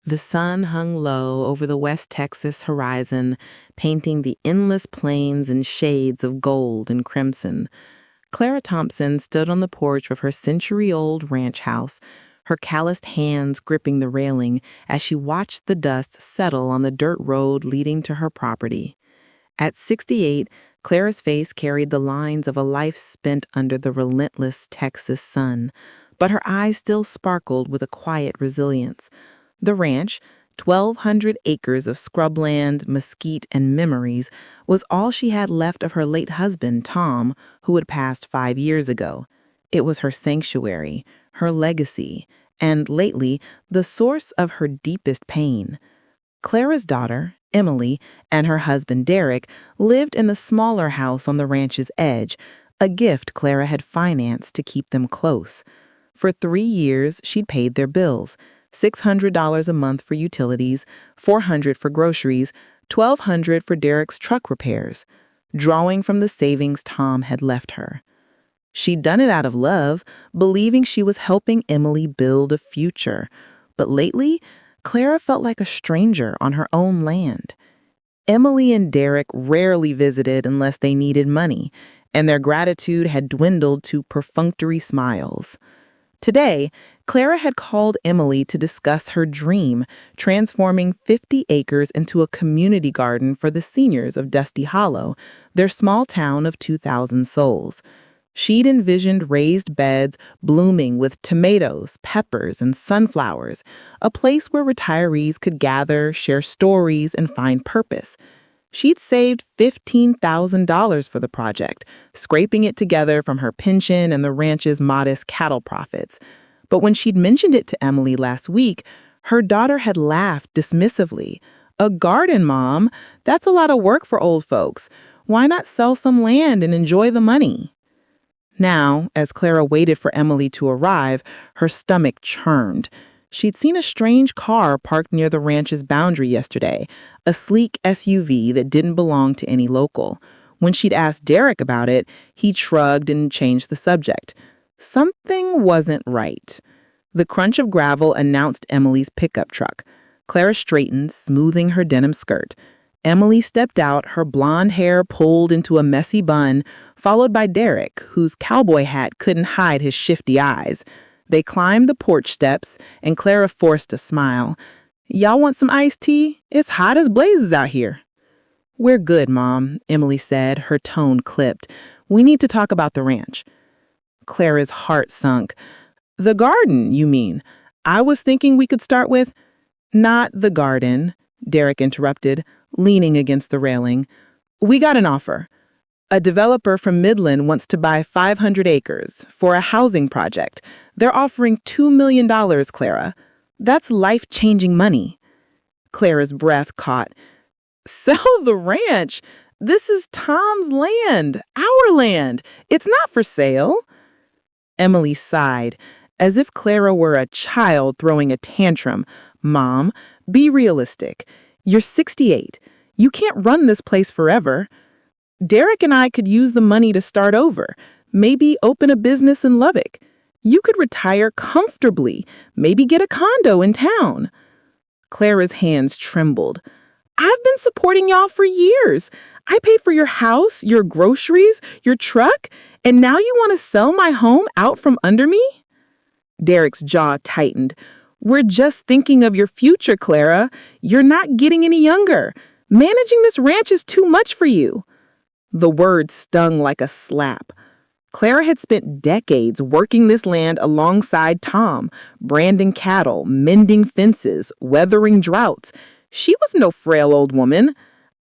The sun hung low over the West Texas horizon, painting the endless plains in shades of gold and crimson. Clara Thompson stood on the porch of her century-old ranch house, her calloused hands gripping the railing as she watched the dust settle on the dirt road leading to her property. At 68, Clara's face carried the lines of a life spent under the relentless Texas sun, but her eyes still sparkled with a quiet resilience. The ranch, 1,200 acres of scrubland, mesquite, and memories, was all she had left of her late husband, Tom, who had passed 5 years ago. It was her sanctuary, her legacy, and lately, the source of her deepest pain. Clara's daughter, Emily, and her husband, Derek, lived in the smaller house on the ranch's edge, a gift Clara had financed to keep them close. For 3 years, she'd paid their bills, $600 a month for utilities, $400 for groceries, $1,200 for Derek's truck repairs, drawing from the savings Tom had left her. She'd done it out of love, believing she was helping Emily build a future. But lately, Clara felt like a stranger on her own land. Emily and Derek rarely visited unless they needed money, and their gratitude had dwindled to perfunctory smiles. Today, Clara had called Emily to discuss her dream, transforming 50 acres into a community garden for the seniors of Dusty Hollow, their small town of 2,000 souls. She'd envisioned raised beds blooming with tomatoes, peppers, and sunflowers, a place where retirees could gather, share stories, and find purpose. She'd saved $15,000 for the project, scraping it together from her pension and the ranch's modest cattle profits. But when she'd mentioned it to Emily last week, her daughter had laughed dismissively. "A garden, Mom? That's a lot of work for old folks. Why not sell some land and enjoy the money?" Now, as Clara waited for Emily to arrive, her stomach churned. She'd seen a strange car parked near the ranch's boundary yesterday, a sleek SUV that didn't belong to any local. When she'd asked Derek about it, he shrugged and changed the subject. Something wasn't right. The crunch of gravel announced Emily's pickup truck. Clara straightened, smoothing her denim skirt. Emily stepped out, her blonde hair pulled into a messy bun, followed by Derek, whose cowboy hat couldn't hide his shifty eyes. They climbed the porch steps, and Clara forced a smile. "Y'all want some iced tea? It's hot as blazes out here." "We're good, Mom," Emily said, her tone clipped. "We need to talk about the ranch." Clara's heart sunk. "The garden, you mean? I was thinking we could start with—" "Not the garden," Derek interrupted, leaning against the railing. "We got an offer. A developer from Midland wants to buy 500 acres for a housing project. They're offering $2 million, Clara. That's life-changing money." Clara's breath caught. "Sell the ranch? This is Tom's land, our land. It's not for sale." Emily sighed, as if Clara were a child throwing a tantrum. "Mom, be realistic. You're 68. You can't run this place forever. Derek and I could use the money to start over, maybe open a business in Lubbock. You could retire comfortably, maybe get a condo in town." Clara's hands trembled. "I've been supporting y'all for years. I paid for your house, your groceries, your truck, and now you want to sell my home out from under me?" Derek's jaw tightened. "We're just thinking of your future, Clara. You're not getting any younger. Managing this ranch is too much for you." The word stung like a slap. Clara had spent decades working this land alongside Tom, branding cattle, mending fences, weathering droughts. She was no frail old woman.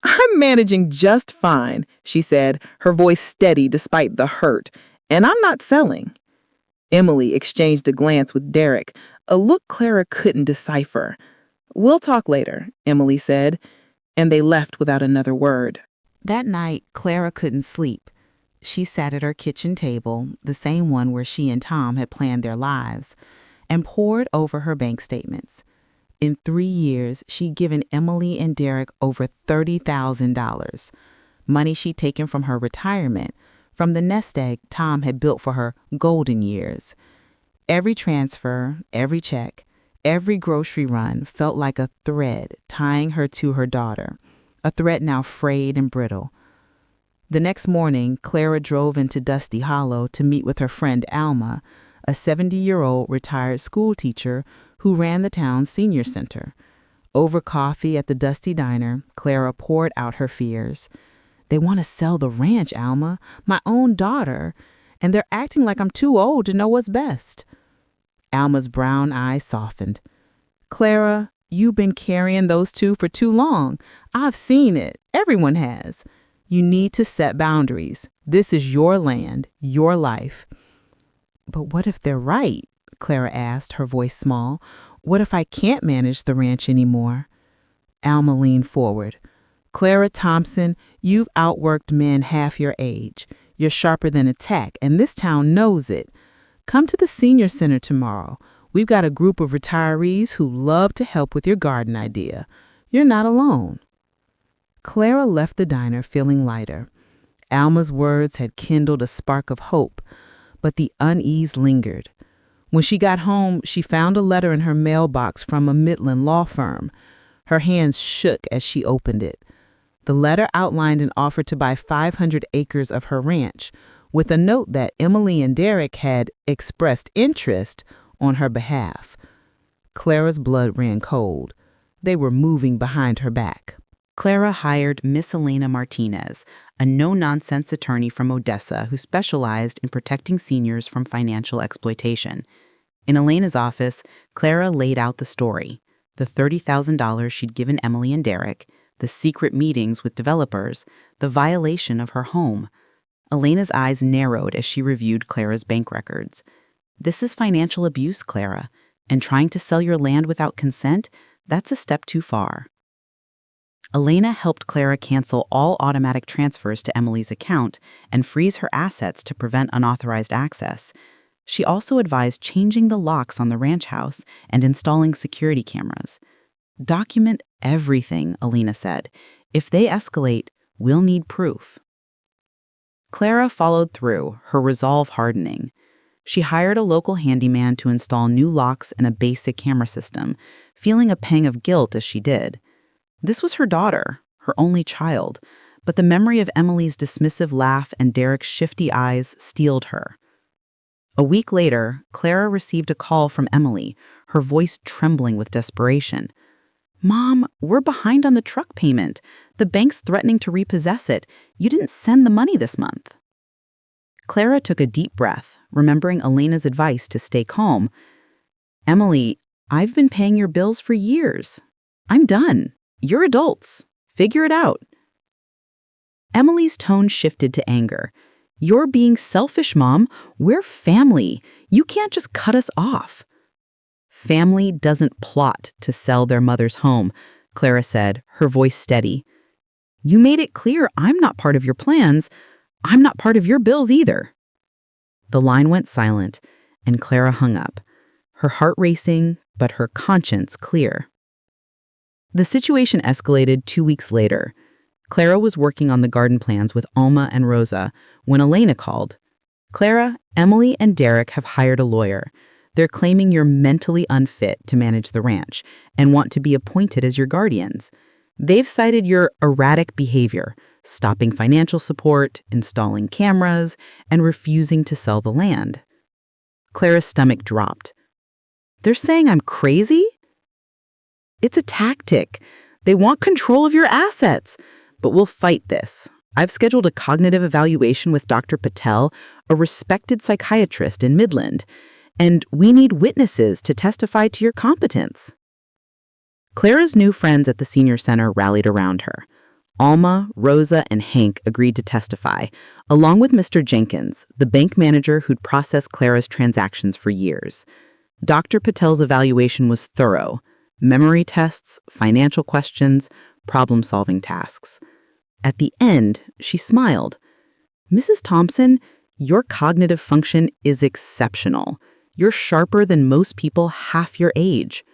"I'm managing just fine," she said, her voice steady despite the hurt. "And I'm not selling." Emily exchanged a glance with Derek, a look Clara couldn't decipher. "We'll talk later," Emily said, and they left without another word. That night, Clara couldn't sleep. She sat at her kitchen table, the same one where she and Tom had planned their lives, and pored over her bank statements. In 3 years, she'd given Emily and Derek over $30,000, money she'd taken from her retirement, from the nest egg Tom had built for her golden years. Every transfer, every check, Every grocery run felt like a thread tying her to her daughter, a thread now frayed and brittle. The next morning, Clara drove into Dusty Hollow to meet with her friend Alma, a 70-year-old retired school teacher who ran the town's senior center. Over coffee at the Dusty Diner, Clara poured out her fears. "They want to sell the ranch, Alma, my own daughter, and they're acting like I'm too old to know what's best." Alma's brown eyes softened. "Clara, you've been carrying those two for too long. I've seen it. Everyone has. You need to set boundaries. This is your land, your life." "But what if they're right?" Clara asked, her voice small. "What if I can't manage the ranch anymore?" Alma leaned forward. "Clara Thompson, you've outworked men half your age. You're sharper than a tack, and this town knows it. Come to the senior center tomorrow. We've got a group of retirees who love to help with your garden idea. You're not alone." Clara left the diner feeling lighter. Alma's words had kindled a spark of hope, but the unease lingered. When she got home, she found a letter in her mailbox from a Midland law firm. Her hands shook as she opened it. The letter outlined an offer to buy 500 acres of her ranch, with a note that Emily and Derek had expressed interest on her behalf. Clara's blood ran cold. They were moving behind her back. Clara hired Miss Elena Martinez, a no-nonsense attorney from Odessa who specialized in protecting seniors from financial exploitation. In Elena's office, Clara laid out the story: the $30,000 she'd given Emily and Derek, the secret meetings with developers, the violation of her home. Elena's eyes narrowed as she reviewed Clara's bank records. "This is financial abuse, Clara, and trying to sell your land without consent, that's a step too far." Elena helped Clara cancel all automatic transfers to Emily's account and freeze her assets to prevent unauthorized access. She also advised changing the locks on the ranch house and installing security cameras. "Document everything," Elena said. "If they escalate, we'll need proof." Clara followed through, her resolve hardening. She hired a local handyman to install new locks and a basic camera system, feeling a pang of guilt as she did. This was her daughter, her only child, but the memory of Emily's dismissive laugh and Derek's shifty eyes steeled her. A week later, Clara received a call from Emily, her voice trembling with desperation. "Mom, we're behind on the truck payment. The bank's threatening to repossess it. You didn't send the money this month." Clara took a deep breath, remembering Elena's advice to stay calm. "Emily, I've been paying your bills for years. I'm done. You're adults. Figure it out." Emily's tone shifted to anger. "You're being selfish, Mom. We're family. You can't just cut us off." "Family doesn't plot to sell their mother's home," Clara said, her voice steady. "You made it clear I'm not part of your plans. I'm not part of your bills either." The line went silent, and Clara hung up, her heart racing, but her conscience clear. The situation escalated 2 weeks later. Clara was working on the garden plans with Alma and Rosa when Elena called. "Clara, Emily and Derek have hired a lawyer. They're claiming you're mentally unfit to manage the ranch and want to be appointed as your guardians. They've cited your erratic behavior, stopping financial support, installing cameras, and refusing to sell the land." Clara's stomach dropped. "They're saying I'm crazy?" "It's a tactic. They want control of your assets. But we'll fight this. I've scheduled a cognitive evaluation with Dr. Patel, a respected psychiatrist in Midland, and we need witnesses to testify to your competence." Clara's new friends at the senior center rallied around her. Alma, Rosa, and Hank agreed to testify, along with Mr. Jenkins, the bank manager who'd processed Clara's transactions for years. Dr. Patel's evaluation was thorough: memory tests, financial questions, problem-solving tasks. At the end, she smiled. "Mrs. Thompson, your cognitive function is exceptional. You're sharper than most people half your age."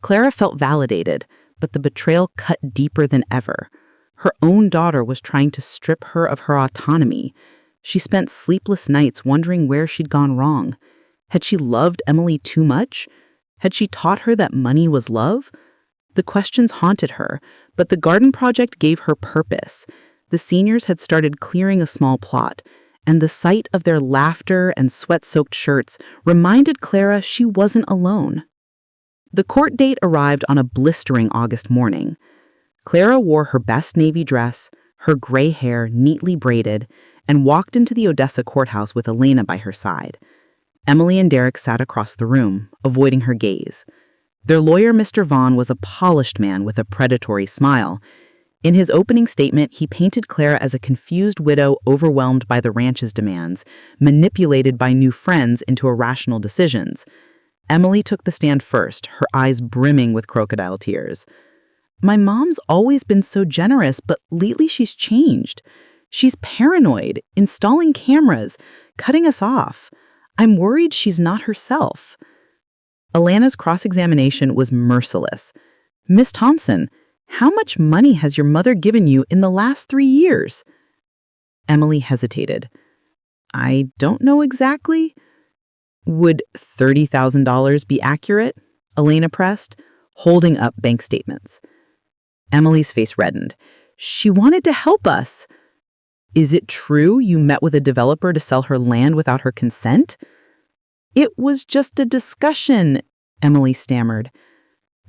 Clara felt validated, but the betrayal cut deeper than ever. Her own daughter was trying to strip her of her autonomy. She spent sleepless nights wondering where she'd gone wrong. Had she loved Emily too much? Had she taught her that money was love? The questions haunted her, but the garden project gave her purpose. The seniors had started clearing a small plot, and the sight of their laughter and sweat-soaked shirts reminded Clara she wasn't alone. The court date arrived on a blistering August morning. Clara wore her best navy dress, her gray hair neatly braided, and walked into the Odessa courthouse with Elena by her side. Emily and Derek sat across the room, avoiding her gaze. Their lawyer, Mr. Vaughn, was a polished man with a predatory smile. In his opening statement, he painted Clara as a confused widow overwhelmed by the ranch's demands, manipulated by new friends into irrational decisions. Emily took the stand first, her eyes brimming with crocodile tears. "My mom's always been so generous, but lately she's changed. She's paranoid, installing cameras, cutting us off. I'm worried she's not herself." Alana's cross-examination was merciless. "Miss Thompson, how much money has your mother given you in the last 3 years?" Emily hesitated. "I don't know exactly." "Would $30,000 be accurate?" Elena pressed, holding up bank statements. Emily's face reddened. "She wanted to help us." "Is it true you met with a developer to sell her land without her consent?" "It was just a discussion," Emily stammered.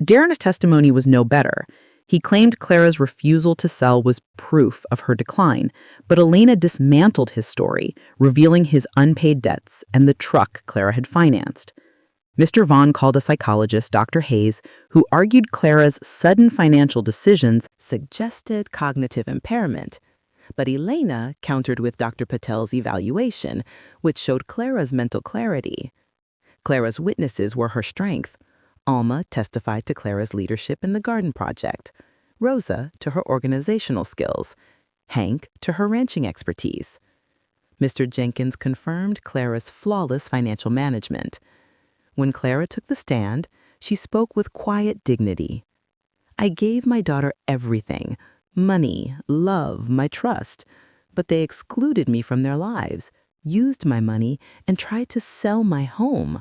Darren's testimony was no better. He claimed Clara's refusal to sell was proof of her decline, but Elena dismantled his story, revealing his unpaid debts and the truck Clara had financed. Mr. Vaughn called a psychologist, Dr. Hayes, who argued Clara's sudden financial decisions suggested cognitive impairment. But Elena countered with Dr. Patel's evaluation, which showed Clara's mental clarity. Clara's witnesses were her strength. Alma testified to Clara's leadership in the garden project, Rosa to her organizational skills, Hank to her ranching expertise. Mr. Jenkins confirmed Clara's flawless financial management. When Clara took the stand, she spoke with quiet dignity. "I gave my daughter everything, money, love, my trust, but they excluded me from their lives, used my money, and tried to sell my home.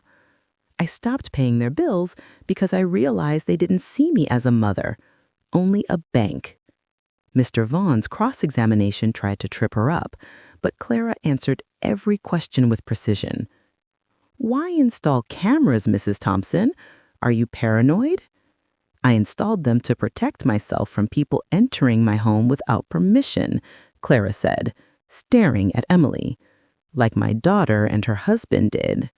I stopped paying their bills because I realized they didn't see me as a mother, only a bank." Mr. Vaughn's cross-examination tried to trip her up, but Clara answered every question with precision. "Why install cameras, Mrs. Thompson? Are you paranoid?" "I installed them to protect myself from people entering my home without permission," Clara said, staring at Emily, "like my daughter and her husband did."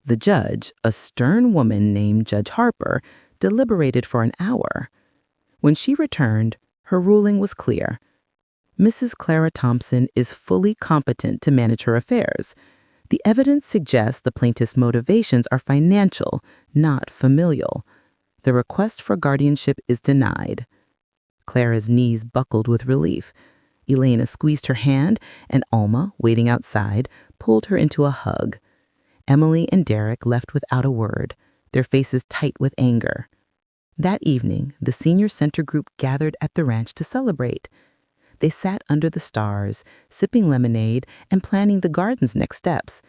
The judge, a stern woman named Judge Harper, deliberated for an hour. When she returned, her ruling was clear. Mrs. Clara Thompson is fully competent to manage her affairs. The evidence suggests the plaintiff's motivations are financial, not familial. The request for guardianship is denied. Clara's knees buckled with relief. Elena squeezed her hand, and Alma, waiting outside, pulled her into a hug. Emily and Derek left without a word, their faces tight with anger. That evening, the senior center group gathered at the ranch to celebrate. They sat under the stars, sipping lemonade and planning the garden's next steps.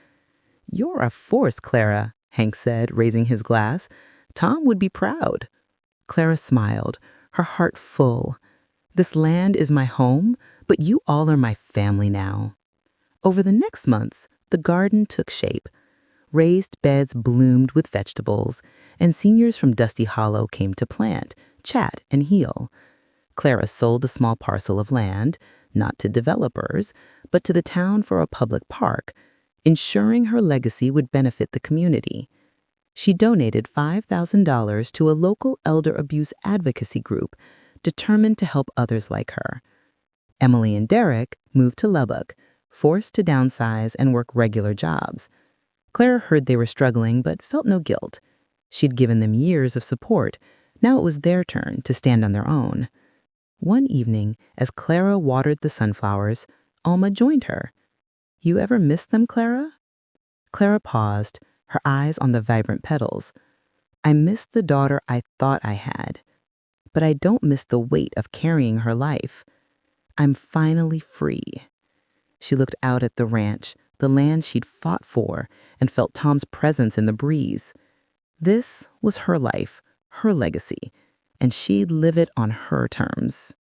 "You're a force, Clara," Hank said, raising his glass. "Tom would be proud." Clara smiled, her heart full. "This land is my home, but you all are my family now." Over the next months, the garden took shape. Raised beds bloomed with vegetables, and seniors from Dusty Hollow came to plant, chat, and heal. Clara sold a small parcel of land, not to developers, but to the town for a public park, ensuring her legacy would benefit the community. She donated $5,000 to a local elder abuse advocacy group determined to help others like her. Emily and Derek moved to Lubbock, forced to downsize and work regular jobs. Clara heard they were struggling but felt no guilt. She'd given them years of support. Now it was their turn to stand on their own. One evening, as Clara watered the sunflowers, Alma joined her. "You ever miss them, Clara?" Clara paused, her eyes on the vibrant petals. "I miss the daughter I thought I had, but I don't miss the weight of carrying her life. I'm finally free." She looked out at the ranch, the land she'd fought for, and felt Tom's presence in the breeze. This was her life, her legacy, and she'd live it on her terms.